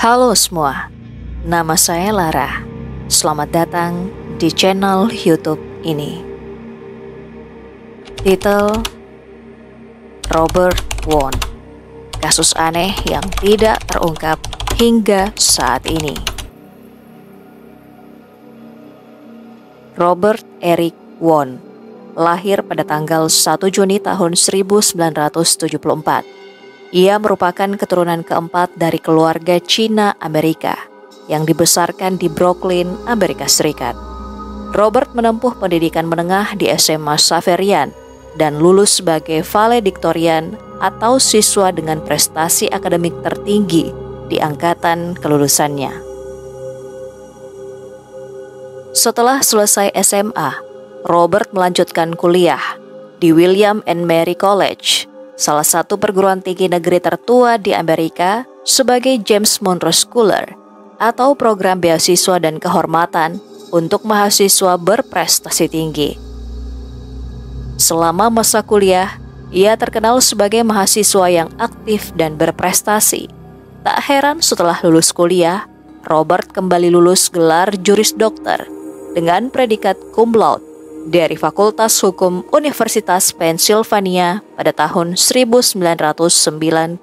Halo semua, nama saya Lara. Selamat datang di channel YouTube ini. Titel: Robert Wone, kasus aneh yang tidak terungkap hingga saat ini. Robert Eric Wone lahir pada tanggal 1 Juni tahun 1974. Ia merupakan keturunan keempat dari keluarga Cina Amerika yang dibesarkan di Brooklyn, Amerika Serikat. Robert menempuh pendidikan menengah di SMA Xaverian dan lulus sebagai valedictorian atau siswa dengan prestasi akademik tertinggi di angkatan kelulusannya. Setelah selesai SMA, Robert melanjutkan kuliah di William and Mary College, salah satu perguruan tinggi negeri tertua di Amerika, sebagai James Monroe Scholar atau program beasiswa dan kehormatan untuk mahasiswa berprestasi tinggi. Selama masa kuliah, ia terkenal sebagai mahasiswa yang aktif dan berprestasi. Tak heran setelah lulus kuliah, Robert kembali lulus gelar juris dokter dengan predikat cum laude dari Fakultas Hukum Universitas Pennsylvania pada tahun 1999.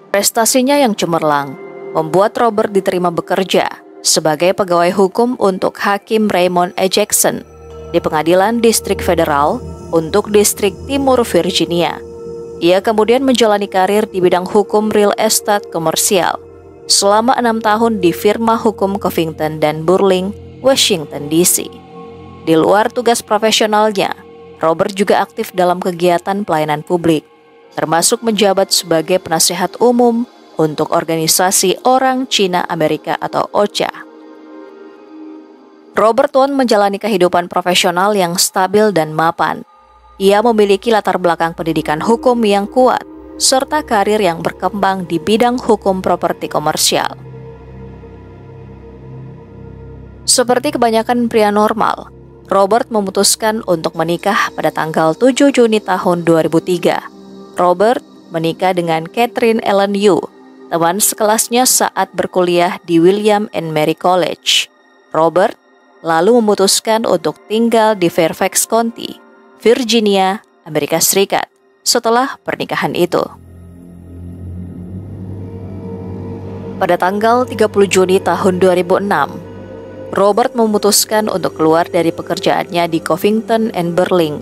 Prestasinya yang cemerlang membuat Robert diterima bekerja sebagai pegawai hukum untuk Hakim Raymond E. Jackson di Pengadilan Distrik Federal untuk Distrik Timur Virginia. Ia kemudian menjalani karir di bidang hukum real estate komersial selama 6 tahun di firma hukum Covington dan Burling, Washington DC. Di luar tugas profesionalnya, Robert juga aktif dalam kegiatan pelayanan publik, termasuk menjabat sebagai penasihat umum untuk organisasi Orang Cina Amerika atau OCA. Robert Wone menjalani kehidupan profesional yang stabil dan mapan. Ia memiliki latar belakang pendidikan hukum yang kuat, serta karir yang berkembang di bidang hukum properti komersial. Seperti kebanyakan pria normal, Robert memutuskan untuk menikah pada tanggal 7 Juni tahun 2003. Robert menikah dengan Catherine Ellen Yu, teman sekelasnya saat berkuliah di William and Mary College. Robert lalu memutuskan untuk tinggal di Fairfax County, Virginia, Amerika Serikat setelah pernikahan itu. Pada tanggal 30 Juni tahun 2006, Robert memutuskan untuk keluar dari pekerjaannya di Covington and Burling.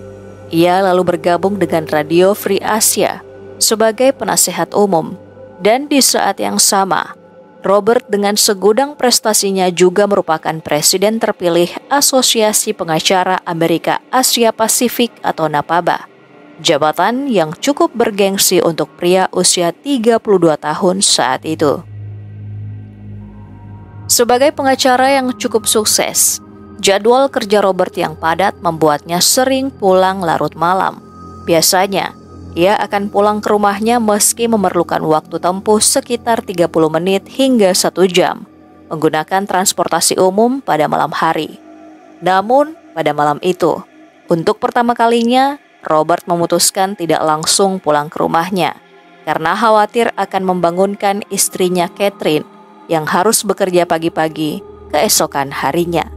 Ia lalu bergabung dengan Radio Free Asia sebagai penasehat umum. Dan di saat yang sama, Robert dengan segudang prestasinya juga merupakan presiden terpilih Asosiasi Pengacara Amerika Asia Pasifik atau NAPABA. Jabatan yang cukup bergengsi untuk pria usia 32 tahun saat itu. Sebagai pengacara yang cukup sukses, jadwal kerja Robert yang padat membuatnya sering pulang larut malam. Biasanya, ia akan pulang ke rumahnya meski memerlukan waktu tempuh sekitar 30 menit hingga 1 jam, menggunakan transportasi umum pada malam hari. Namun, pada malam itu, untuk pertama kalinya, Robert memutuskan tidak langsung pulang ke rumahnya, karena khawatir akan membangunkan istrinya Catherine yang harus bekerja pagi-pagi keesokan harinya.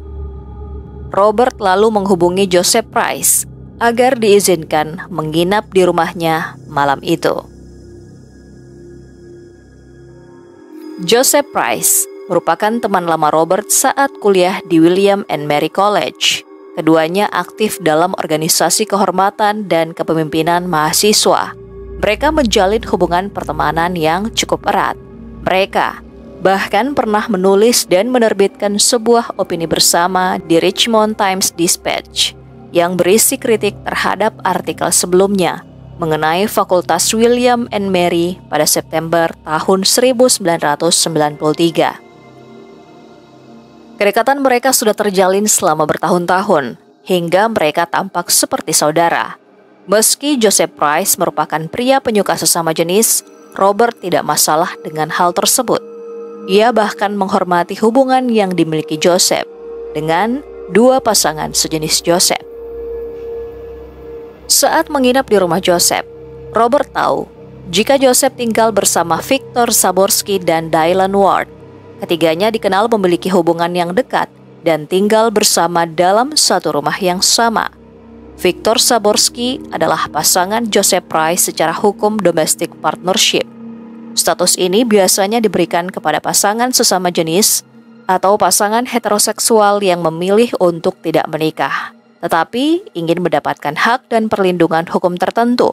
Robert lalu menghubungi Joseph Price agar diizinkan menginap di rumahnya malam itu. Joseph Price merupakan teman lama Robert saat kuliah di William and Mary College. Keduanya aktif dalam organisasi kehormatan dan kepemimpinan mahasiswa. Mereka menjalin hubungan pertemanan yang cukup erat. Mereka bahkan pernah menulis dan menerbitkan sebuah opini bersama di Richmond Times-Dispatch yang berisi kritik terhadap artikel sebelumnya mengenai Fakultas William and Mary pada September tahun 1993. Kedekatan mereka sudah terjalin selama bertahun-tahun, hingga mereka tampak seperti saudara. Meski Joseph Price merupakan pria penyuka sesama jenis, Robert tidak masalah dengan hal tersebut. Ia bahkan menghormati hubungan yang dimiliki Joseph dengan dua pasangan sejenis Joseph. Saat menginap di rumah Joseph, Robert tahu jika Joseph tinggal bersama Victor Saborski dan Dylan Ward. Ketiganya dikenal memiliki hubungan yang dekat dan tinggal bersama dalam satu rumah yang sama. Victor Saborski adalah pasangan Joseph Price secara hukum domestic partnership. Status ini biasanya diberikan kepada pasangan sesama jenis atau pasangan heteroseksual yang memilih untuk tidak menikah, tetapi ingin mendapatkan hak dan perlindungan hukum tertentu.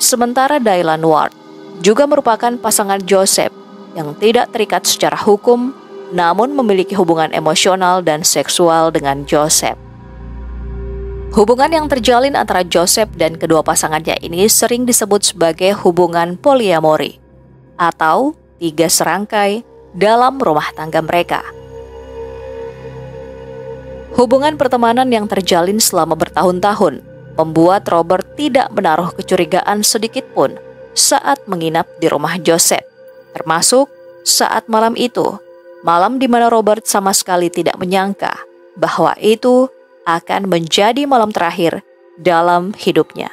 Sementara Dylan Ward juga merupakan pasangan Joseph yang tidak terikat secara hukum, namun memiliki hubungan emosional dan seksual dengan Joseph. Hubungan yang terjalin antara Joseph dan kedua pasangannya ini sering disebut sebagai hubungan poliamori atau 3 serangkai dalam rumah tangga mereka. Hubungan pertemanan yang terjalin selama bertahun-tahun membuat Robert tidak menaruh kecurigaan sedikit pun saat menginap di rumah Joseph, termasuk saat malam itu, malam di mana Robert sama sekali tidak menyangka bahwa itu akan menjadi malam terakhir dalam hidupnya.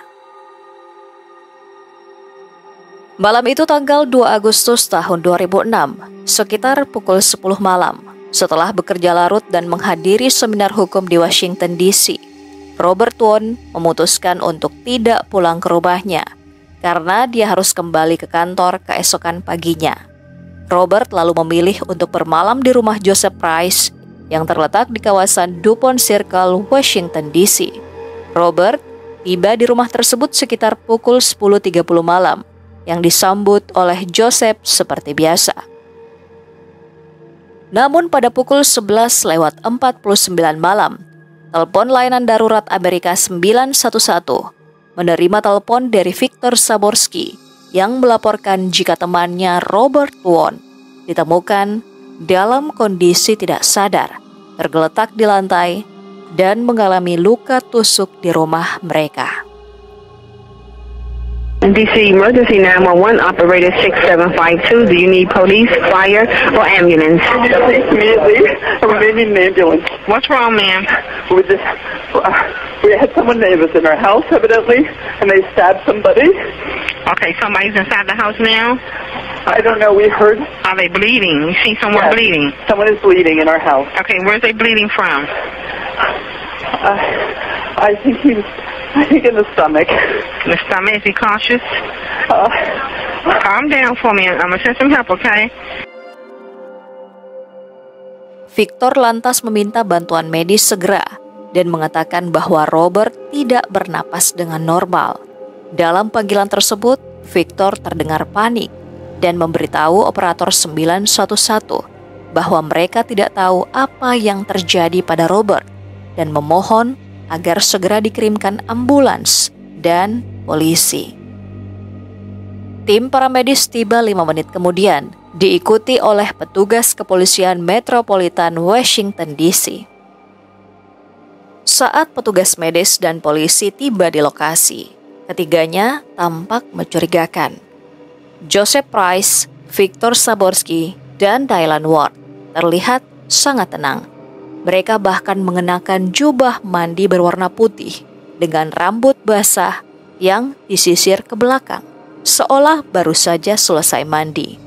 Malam itu tanggal 2 Agustus tahun 2006, sekitar pukul 10 malam, setelah bekerja larut dan menghadiri seminar hukum di Washington DC, Robert Won memutuskan untuk tidak pulang ke rumahnya karena dia harus kembali ke kantor keesokan paginya. Robert lalu memilih untuk bermalam di rumah Joseph Price yang terletak di kawasan DuPont Circle, Washington DC. Robert tiba di rumah tersebut sekitar pukul 10.30 malam yang disambut oleh Joseph seperti biasa. Namun pada pukul 11:49 malam, telepon layanan darurat Amerika 911 menerima telepon dari Victor Saborski yang melaporkan jika temannya Robert Won ditemukan dalam kondisi tidak sadar, tergeletak di lantai, dan mengalami luka tusuk di rumah mereka. DC Emergency 911 Operator 6752. Do you need police, fire, or ambulance? Immediately, we need an ambulance. What's wrong, ma'am? We had someone that was in our house, evidently, and they stabbed somebody. Okay, somebody's inside the house now? I don't know, we heard... Are they bleeding? You see someone bleeding? Someone is bleeding in our house. Okay, where's they bleeding from? I think in the stomach. In the stomach? Is he cautious? Calm down for me. I'm going to send some help, okay? Victor lantas meminta bantuan medis segera dan mengatakan bahwa Robert tidak bernapas dengan normal. Dalam panggilan tersebut, Victor terdengar panik dan memberitahu operator 911 bahwa mereka tidak tahu apa yang terjadi pada Robert dan memohon agar segera dikirimkan ambulans dan polisi. Tim paramedis tiba 5 menit kemudian, diikuti oleh petugas kepolisian Metropolitan Washington DC. Saat petugas medis dan polisi tiba di lokasi, ketiganya tampak mencurigakan. Joseph Price, Victor Saborski, dan Dylan Ward terlihat sangat tenang. Mereka bahkan mengenakan jubah mandi berwarna putih dengan rambut basah yang disisir ke belakang, seolah baru saja selesai mandi.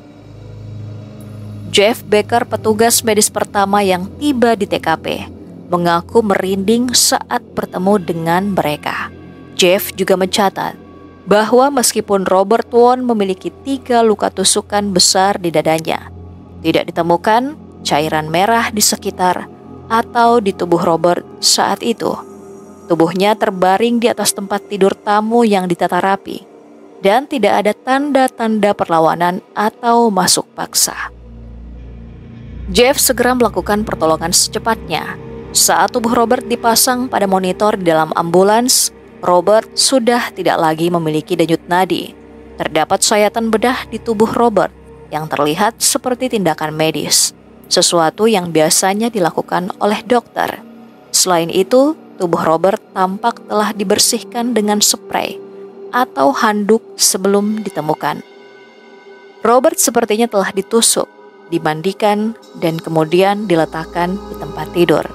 Jeff Becker, petugas medis pertama yang tiba di TKP, mengaku merinding saat bertemu dengan mereka. Jeff juga mencatat bahwa meskipun Robert Won memiliki 3 luka tusukan besar di dadanya, tidak ditemukan cairan merah di sekitar atau di tubuh Robert saat itu. Tubuhnya terbaring di atas tempat tidur tamu yang ditata rapi, dan tidak ada tanda-tanda perlawanan atau masuk paksa. Jeff segera melakukan pertolongan secepatnya. Saat tubuh Robert dipasang pada monitor di dalam ambulans, Robert sudah tidak lagi memiliki denyut nadi. Terdapat sayatan bedah di tubuh Robert yang terlihat seperti tindakan medis, sesuatu yang biasanya dilakukan oleh dokter. Selain itu, tubuh Robert tampak telah dibersihkan dengan spray atau handuk sebelum ditemukan. Robert sepertinya telah ditusuk, dimandikan, dan kemudian diletakkan di tempat tidur.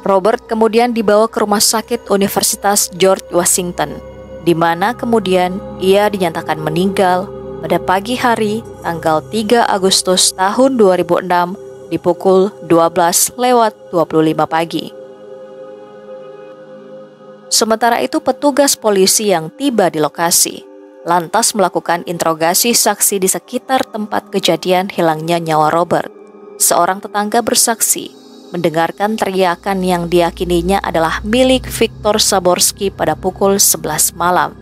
Robert kemudian dibawa ke Rumah Sakit Universitas George Washington, di mana kemudian ia dinyatakan meninggal pada pagi hari tanggal 3 Agustus tahun 2006 di pukul 12:25 pagi. Sementara itu, petugas polisi yang tiba di lokasi lantas melakukan interogasi saksi di sekitar tempat kejadian hilangnya nyawa Robert. Seorang tetangga bersaksi mendengarkan teriakan yang diyakininya adalah milik Viktor Saborski pada pukul 11 malam.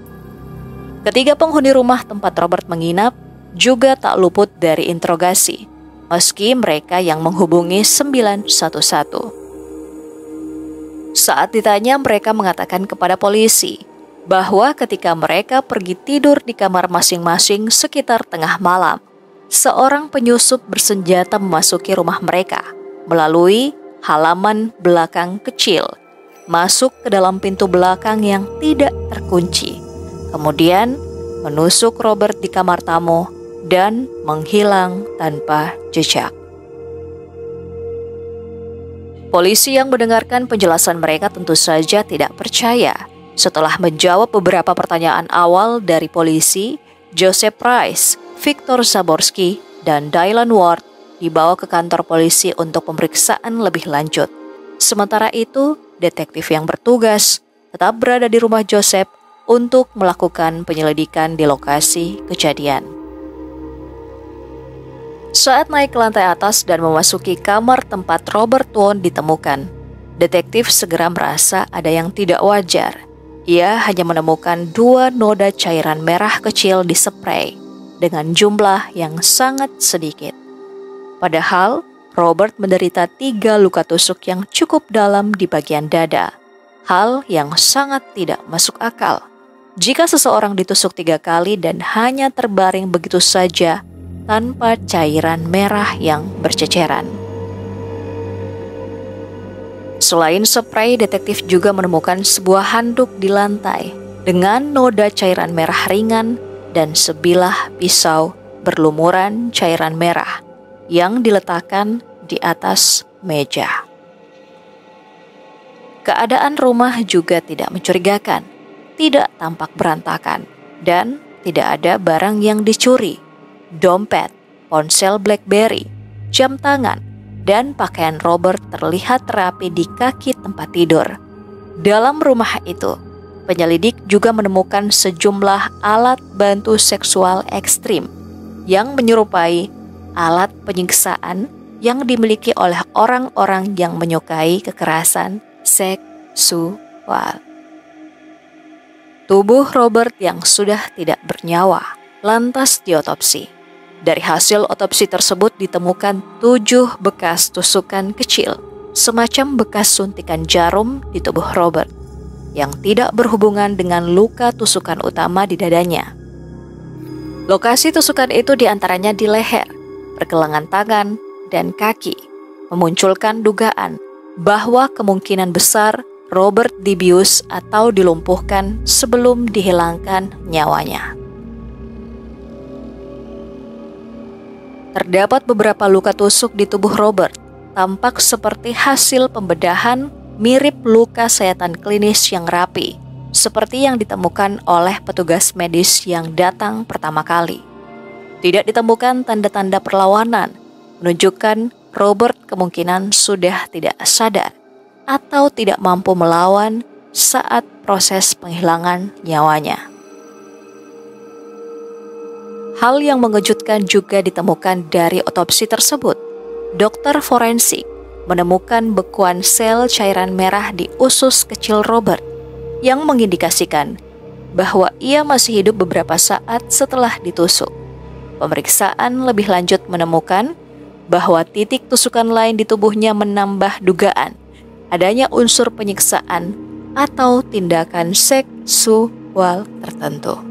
Ketiga penghuni rumah tempat Robert menginap juga tak luput dari interogasi, meski mereka yang menghubungi 911. Saat ditanya, mereka mengatakan kepada polisi bahwa ketika mereka pergi tidur di kamar masing-masing sekitar tengah malam, seorang penyusup bersenjata memasuki rumah mereka melalui halaman belakang kecil, masuk ke dalam pintu belakang yang tidak terkunci, kemudian menusuk Robert di kamar tamu dan menghilang tanpa jejak. Polisi yang mendengarkan penjelasan mereka tentu saja tidak percaya. Setelah menjawab beberapa pertanyaan awal dari polisi, Joseph Price, Viktor Saborski, dan Dylan Ward dibawa ke kantor polisi untuk pemeriksaan lebih lanjut. Sementara itu, detektif yang bertugas tetap berada di rumah Joseph untuk melakukan penyelidikan di lokasi kejadian. Saat naik ke lantai atas dan memasuki kamar tempat Robert Won ditemukan, detektif segera merasa ada yang tidak wajar. Ia hanya menemukan 2 noda cairan merah kecil di spray dengan jumlah yang sangat sedikit. Padahal, Robert menderita 3 luka tusuk yang cukup dalam di bagian dada, hal yang sangat tidak masuk akal. Jika seseorang ditusuk 3 kali dan hanya terbaring begitu saja tanpa cairan merah yang berceceran. Selain spray, detektif juga menemukan sebuah handuk di lantai dengan noda cairan merah ringan dan sebilah pisau berlumuran cairan merah yang diletakkan di atas meja. Keadaan rumah juga tidak mencurigakan, tidak tampak berantakan, dan tidak ada barang yang dicuri. Dompet, ponsel BlackBerry, jam tangan, dan pakaian Robert terlihat rapi di kaki tempat tidur. Dalam rumah itu, penyelidik juga menemukan sejumlah alat bantu seksual ekstrim yang menyerupai alat penyiksaan yang dimiliki oleh orang-orang yang menyukai kekerasan seksual. Tubuh Robert yang sudah tidak bernyawa lantas diotopsi. Dari hasil otopsi tersebut ditemukan 7 bekas tusukan kecil, semacam bekas suntikan jarum di tubuh Robert, yang tidak berhubungan dengan luka tusukan utama di dadanya. Lokasi tusukan itu diantaranya di leher, pergelangan tangan, dan kaki, memunculkan dugaan bahwa kemungkinan besar Robert dibius atau dilumpuhkan sebelum dihilangkan nyawanya. Terdapat beberapa luka tusuk di tubuh Robert, tampak seperti hasil pembedahan mirip luka sayatan klinis yang rapi, seperti yang ditemukan oleh petugas medis yang datang pertama kali. Tidak ditemukan tanda-tanda perlawanan, menunjukkan Robert kemungkinan sudah tidak sadar atau tidak mampu melawan saat proses penghilangan nyawanya. Hal yang mengejutkan juga ditemukan dari otopsi tersebut. Dokter forensik menemukan bekuan sel cairan merah di usus kecil Robert yang mengindikasikan bahwa ia masih hidup beberapa saat setelah ditusuk. Pemeriksaan lebih lanjut menemukan bahwa titik tusukan lain di tubuhnya menambah dugaan adanya unsur penyiksaan atau tindakan seksual tertentu.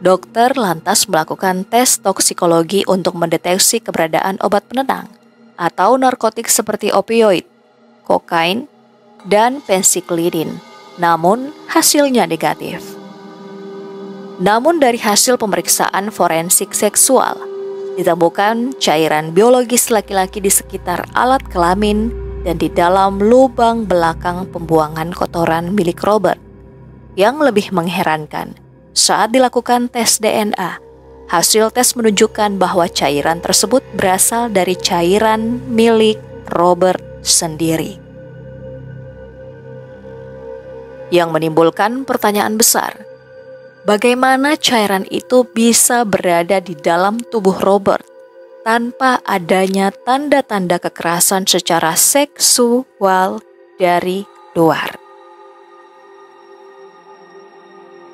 Dokter lantas melakukan tes toksikologi untuk mendeteksi keberadaan obat penenang atau narkotik seperti opioid, kokain, dan pensiklidin, namun hasilnya negatif. Namun dari hasil pemeriksaan forensik seksual, ditemukan cairan biologis laki-laki di sekitar alat kelamin dan di dalam lubang belakang pembuangan kotoran milik Robert. Yang lebih mengherankan, saat dilakukan tes DNA, hasil tes menunjukkan bahwa cairan tersebut berasal dari cairan milik Robert sendiri. Yang menimbulkan pertanyaan besar, bagaimana cairan itu bisa berada di dalam tubuh Robert tanpa adanya tanda-tanda kekerasan secara seksual dari luar?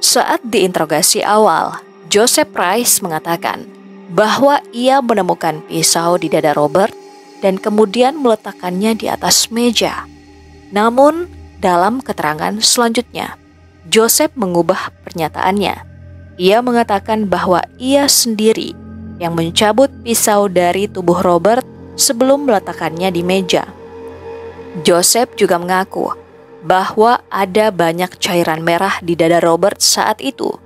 Saat diinterogasi awal, Joseph Price mengatakan bahwa ia menemukan pisau di dada Robert dan kemudian meletakkannya di atas meja. Namun, dalam keterangan selanjutnya, Joseph mengubah pernyataannya. Ia mengatakan bahwa ia sendiri yang mencabut pisau dari tubuh Robert sebelum meletakkannya di meja. Joseph juga mengaku bahwa ada banyak cairan merah di dada Robert saat itu.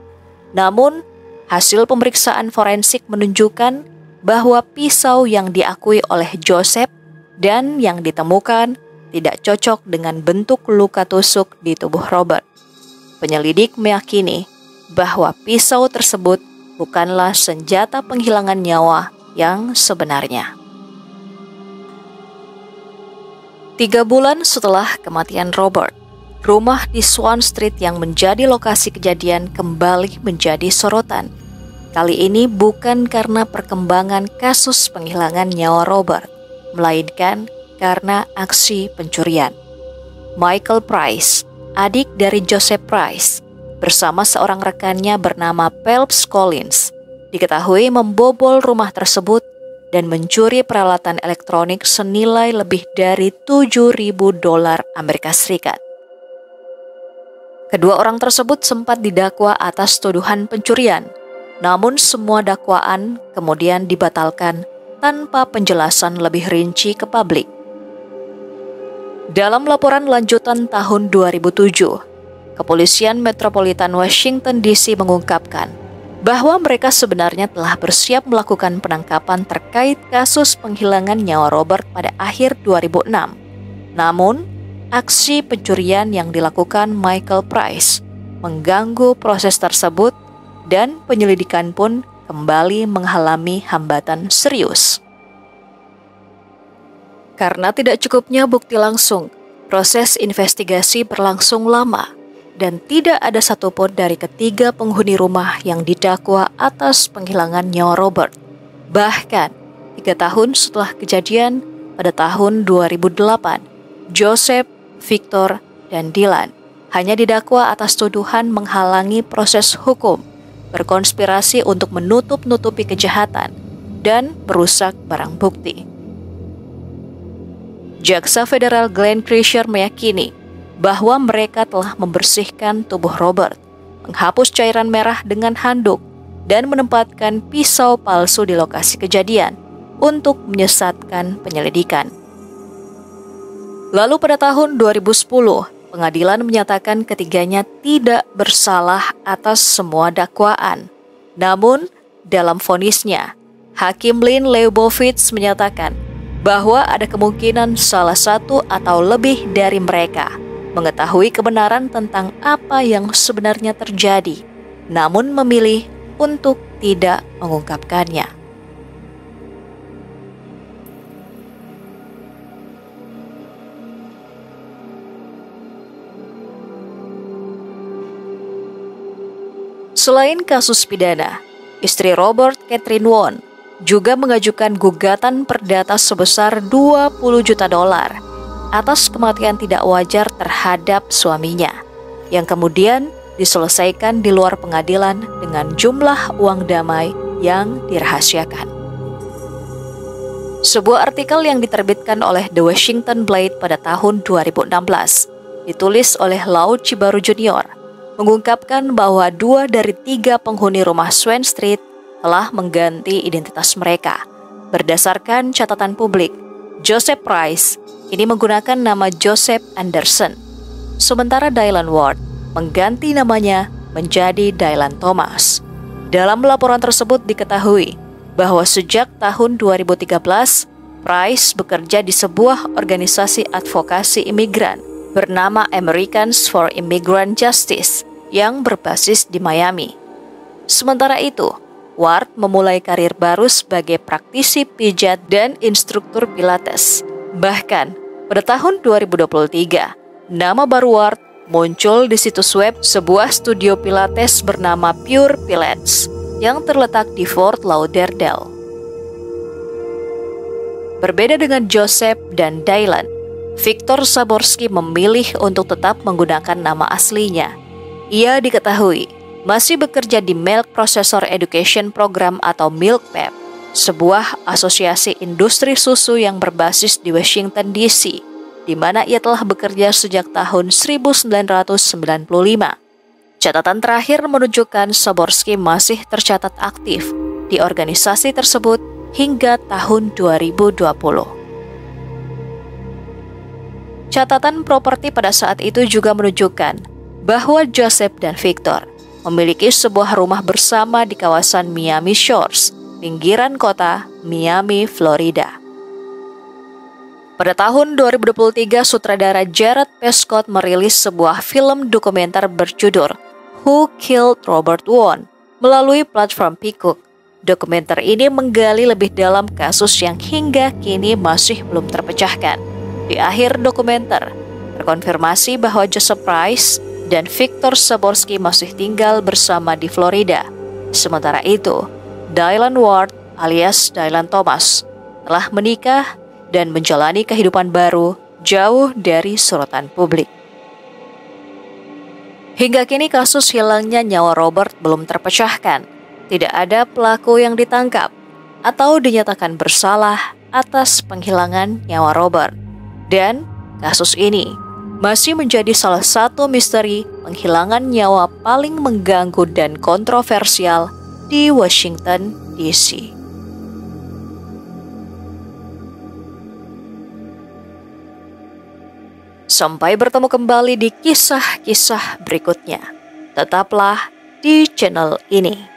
Namun, hasil pemeriksaan forensik menunjukkan bahwa pisau yang diakui oleh Joseph dan yang ditemukan tidak cocok dengan bentuk luka tusuk di tubuh Robert. Penyelidik meyakini bahwa pisau tersebut bukanlah senjata penghilangan nyawa yang sebenarnya. 3 bulan setelah kematian Robert, rumah di Swan Street yang menjadi lokasi kejadian kembali menjadi sorotan. Kali ini bukan karena perkembangan kasus penghilangan nyawa Robert, melainkan karena aksi pencurian. Michael Price, adik dari Joseph Price, bersama seorang rekannya bernama Phelps Collins, diketahui membobol rumah tersebut dan mencuri peralatan elektronik senilai lebih dari $7.000 Amerika Serikat. Kedua orang tersebut sempat didakwa atas tuduhan pencurian, namun semua dakwaan kemudian dibatalkan tanpa penjelasan lebih rinci ke publik. Dalam laporan lanjutan tahun 2007, Kepolisian Metropolitan Washington DC mengungkapkan bahwa mereka sebenarnya telah bersiap melakukan penangkapan terkait kasus penghilangan nyawa Robert pada akhir 2006. Namun, aksi pencurian yang dilakukan Michael Price mengganggu proses tersebut dan penyelidikan pun kembali mengalami hambatan serius. Karena tidak cukupnya bukti langsung, proses investigasi berlangsung lama dan tidak ada satupun dari ketiga penghuni rumah yang didakwa atas penghilangan nyawa Robert. Bahkan, 3 tahun setelah kejadian pada tahun 2008, Joseph, Victor, dan Dylan hanya didakwa atas tuduhan menghalangi proses hukum, berkonspirasi untuk menutup-nutupi kejahatan, dan merusak barang bukti. Jaksa Federal Glenn Crisher meyakini bahwa mereka telah membersihkan tubuh Robert, menghapus cairan merah dengan handuk, dan menempatkan pisau palsu di lokasi kejadian untuk menyesatkan penyelidikan. Lalu pada tahun 2010, pengadilan menyatakan ketiganya tidak bersalah atas semua dakwaan. Namun, dalam vonisnya, Hakim Lynn Leibovitz menyatakan bahwa ada kemungkinan salah satu atau lebih dari mereka mengetahui kebenaran tentang apa yang sebenarnya terjadi, namun memilih untuk tidak mengungkapkannya. Selain kasus pidana, istri Robert, Catherine Won, juga mengajukan gugatan perdata sebesar $20 juta atas kematian tidak wajar terhadap suaminya, yang kemudian diselesaikan di luar pengadilan dengan jumlah uang damai yang dirahasiakan. Sebuah artikel yang diterbitkan oleh The Washington Blade pada tahun 2016, ditulis oleh Lau Chibaru Jr., mengungkapkan bahwa 2 dari 3 penghuni rumah Swan Street telah mengganti identitas mereka. Berdasarkan catatan publik, Joseph Price ini menggunakan nama Joseph Anderson, sementara Dylan Ward mengganti namanya menjadi Dylan Thomas. Dalam laporan tersebut diketahui bahwa sejak tahun 2013, Price bekerja di sebuah organisasi advokasi imigran bernama Americans for Immigrant Justice yang berbasis di Miami. Sementara itu, Ward memulai karir baru sebagai praktisi pijat dan instruktur pilates. Bahkan, pada tahun 2023, nama baru Ward muncul di situs web sebuah studio pilates bernama Pure Pilates yang terletak di Fort Lauderdale. Berbeda dengan Joseph dan Dylan, Victor Saborski memilih untuk tetap menggunakan nama aslinya. Ia diketahui masih bekerja di Milk Processor Education Program atau MilkPEP, sebuah asosiasi industri susu yang berbasis di Washington DC, di mana ia telah bekerja sejak tahun 1995. Catatan terakhir menunjukkan Saborski masih tercatat aktif di organisasi tersebut hingga tahun 2020. Catatan properti pada saat itu juga menunjukkan bahwa Joseph dan Victor memiliki sebuah rumah bersama di kawasan Miami Shores, pinggiran kota Miami, Florida. Pada tahun 2023, sutradara Jared Prescott merilis sebuah film dokumenter berjudul Who Killed Robert Vaughn melalui platform Peacock. Dokumenter ini menggali lebih dalam kasus yang hingga kini masih belum terpecahkan. Di akhir dokumenter, terkonfirmasi bahwa Joseph Price dan Victor Saborski masih tinggal bersama di Florida. Sementara itu, Dylan Ward alias Dylan Thomas telah menikah dan menjalani kehidupan baru jauh dari sorotan publik. Hingga kini kasus hilangnya nyawa Robert belum terpecahkan. Tidak ada pelaku yang ditangkap atau dinyatakan bersalah atas penghilangan nyawa Robert. Dan kasus ini masih menjadi salah satu misteri penghilangan nyawa paling mengganggu dan kontroversial di Washington, D.C. Sampai bertemu kembali di kisah-kisah berikutnya. Tetaplah di channel ini.